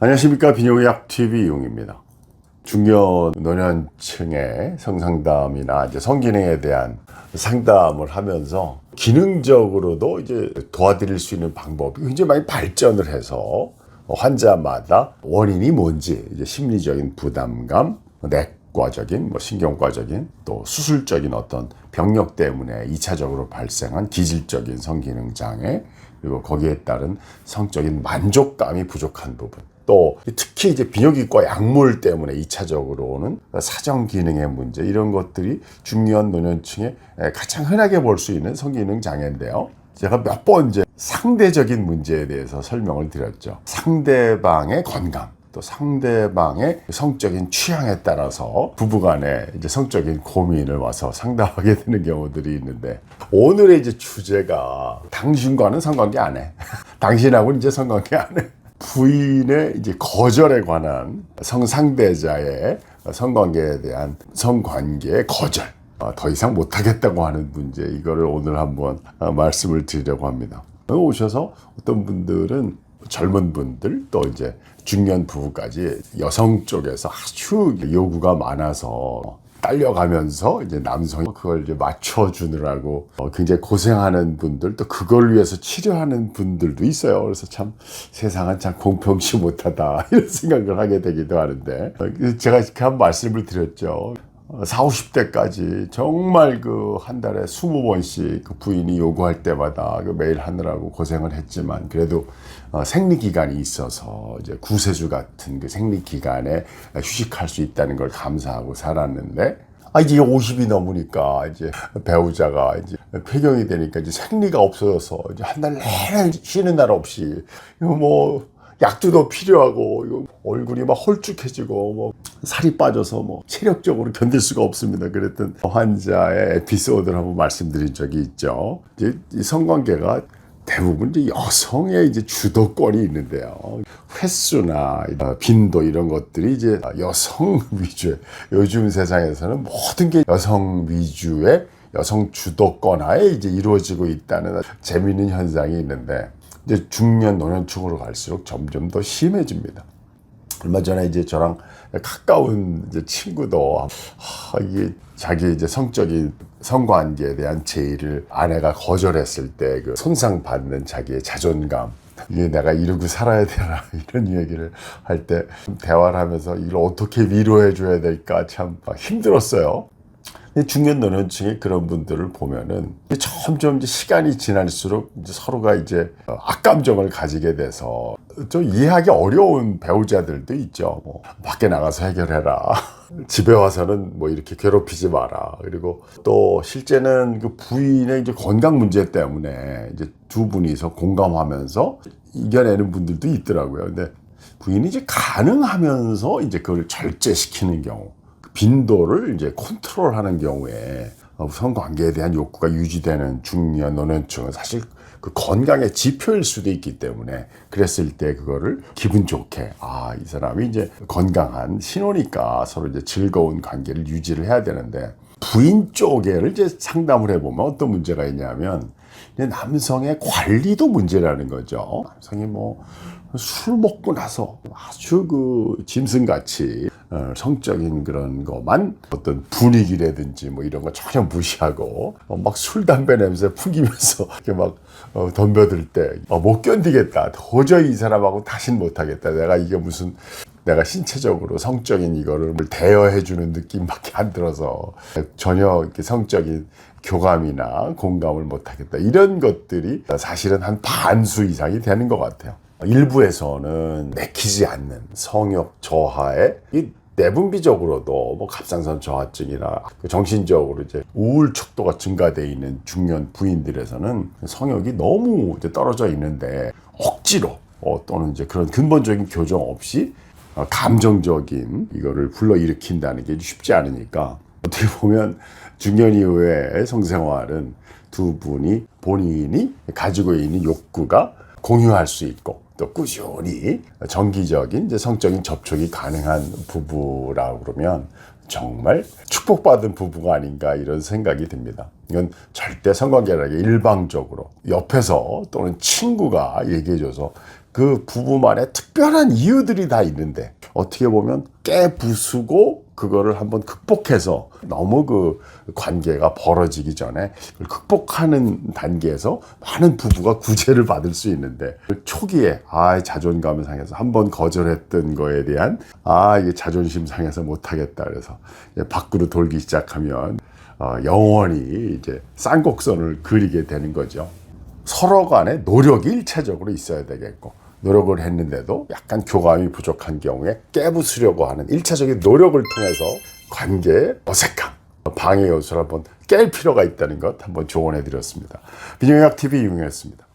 안녕하십니까. 비뇨기약TV 이용입니다. 중년 노년층의 성상담이나 이제 성기능에 대한 상담을 하면서 기능적으로도 이제 도와드릴 수 있는 방법이 굉장히 많이 발전을 해서 환자마다 원인이 뭔지, 이제 심리적인 부담감, 내과적인, 신경과적인, 또 수술적인 어떤 병력 때문에 2차적으로 발생한 기질적인 성기능 장애, 그리고 거기에 따른 성적인 만족감이 부족한 부분, 또 특히 이제 비뇨기과 약물 때문에 2차적으로는 사정 기능의 문제, 이런 것들이 중년 노년층에 가장 흔하게 볼 수 있는 성기능 장애인데요. 제가 몇 번 이제 상대적인 문제에 대해서 설명을 드렸죠. 상대방의 건강, 또 상대방의 성적인 취향에 따라서 부부간에 이제 성적인 고민을 와서 상담하게 되는 경우들이 있는데, 오늘의 이제 주제가 당신과는 성관계 안 해. 당신하고는 이제 성관계 안 해. 부인의 이제 거절에 관한 성상대자의 성관계에 대한 성관계의 거절, 더 이상 못하겠다고 하는 문제, 이거를 오늘 한번 말씀을 드리려고 합니다. 오셔서 어떤 분들은 젊은 분들, 또 이제 중년 부부까지 여성 쪽에서 아주 요구가 많아서 딸려가면서 이제 남성이 그걸 이제 맞춰주느라고 굉장히 고생하는 분들, 또 그걸 위해서 치료하는 분들도 있어요. 그래서 참 세상은 참 공평치 못하다, 이런 생각을 하게 되기도 하는데, 제가 이렇게 한 말씀을 드렸죠. 40, 50대까지 정말 한 달에 20번씩 부인이 요구할 때마다 매일 하느라고 고생을 했지만, 그래도 생리기간이 있어서 이제 구세주 같은 생리기간에 휴식할 수 있다는 걸 감사하고 살았는데, 이제 50이 넘으니까 이제 배우자가 이제 폐경이 되니까 이제 생리가 없어져서 이제 한 달 내내 쉬는 날 없이, 약도 더 필요하고, 얼굴이 막 홀쭉해지고, 살이 빠져서 체력적으로 견딜 수가 없습니다. 그랬던 환자의 에피소드를 한번 말씀드린 적이 있죠. 이제 이 성관계가 대부분 이제 여성의 이제 주도권이 있는데요. 횟수나 빈도, 이런 것들이 이제 여성 위주의, 요즘 세상에서는 모든 게 여성 위주의 여성 주도권 하에 이제 이루어지고 있다는 재미있는 현상이 있는데, 이제 중년 노년층으로 갈수록 점점 더 심해집니다. 얼마 전에 이제 저랑 가까운 이제 친구도 이게 자기 이제 성적인 성관계에 대한 제의를 아내가 거절했을 때 그 손상받는 자기의 자존감, 이게 내가 이러고 살아야 되나, 이런 얘기를 할 때 대화를 하면서 이걸 어떻게 위로해 줘야 될까 참 힘들었어요. 중년 노년층의 그런 분들을 보면은 점점 이제 시간이 지날수록 이제 서로가 이제 악감정을 가지게 돼서 좀 이해하기 어려운 배우자들도 있죠. 밖에 나가서 해결해라. 집에 와서는 이렇게 괴롭히지 마라. 그리고 또 실제는 그 부인의 이제 건강 문제 때문에 이제 두 분이서 공감하면서 이겨내는 분들도 있더라고요. 근데 부인이 이제 가능하면서 이제 그걸 절제시키는 경우, 빈도를 이제 컨트롤하는 경우에 성관계에 대한 욕구가 유지되는 중년 노년층은 사실 그 건강의 지표일 수도 있기 때문에, 그랬을 때 그거를 기분 좋게, 이 사람이 이제 건강한 신호니까 서로 이제 즐거운 관계를 유지를 해야 되는데, 부인 쪽에를 이제 상담을 해보면 어떤 문제가 있냐면, 남성의 관리도 문제라는 거죠. 남성이 술 먹고 나서 아주 짐승같이 성적인 그런 것만, 어떤 분위기라든지 이런 거 전혀 무시하고 막 술, 담배 냄새 풍기면서 이렇게 막 덤벼들 때 못 견디겠다, 도저히 이 사람하고 다신 못하겠다, 내가 신체적으로 성적인 이거를 대여해주는 느낌밖에 안 들어서 전혀 이렇게 성적인 교감이나 공감을 못하겠다, 이런 것들이 사실은 한 반수 이상이 되는 것 같아요. 일부에서는 내키지 않는 성욕 저하에 내분비적으로도 갑상선 저하증이나 정신적으로 이제 우울 척도가 증가되어 있는 중년 부인들에서는 성욕이 너무 이제 떨어져 있는데, 억지로 또는 이제 그런 근본적인 교정 없이 감정적인 이거를 불러일으킨다는 게 쉽지 않으니까, 어떻게 보면 중년 이후의 성생활은 두 분이 본인이 가지고 있는 욕구가 공유할 수 있고, 또 꾸준히 정기적인 이제 성적인 접촉이 가능한 부부라고 그러면 정말 축복받은 부부가 아닌가, 이런 생각이 듭니다. 이건 절대 성관계라는 게 일방적으로 옆에서 또는 친구가 얘기해줘서 그 부부만의 특별한 이유들이 다 있는데 어떻게 보면 깨부수고 그거를 한번 극복해서 너무 그 관계가 벌어지기 전에 그걸 극복하는 단계에서 많은 부부가 구제를 받을 수 있는데 초기에 자존감을 상해서 한번 거절했던 거에 대한 이게 자존심 상해서 못하겠다 그래서 밖으로 돌기 시작하면 영원히 이제 쌍곡선을 그리게 되는 거죠. 서로 간에 노력이 일차적으로 있어야 되겠고 노력을 했는데도 약간 교감이 부족한 경우에 깨부수려고 하는 1차적인 노력을 통해서 관계의 어색함, 방해 요소를 한번 깰 필요가 있다는 것 한번 조언해 드렸습니다. 민영학 TV 이용이었습니다.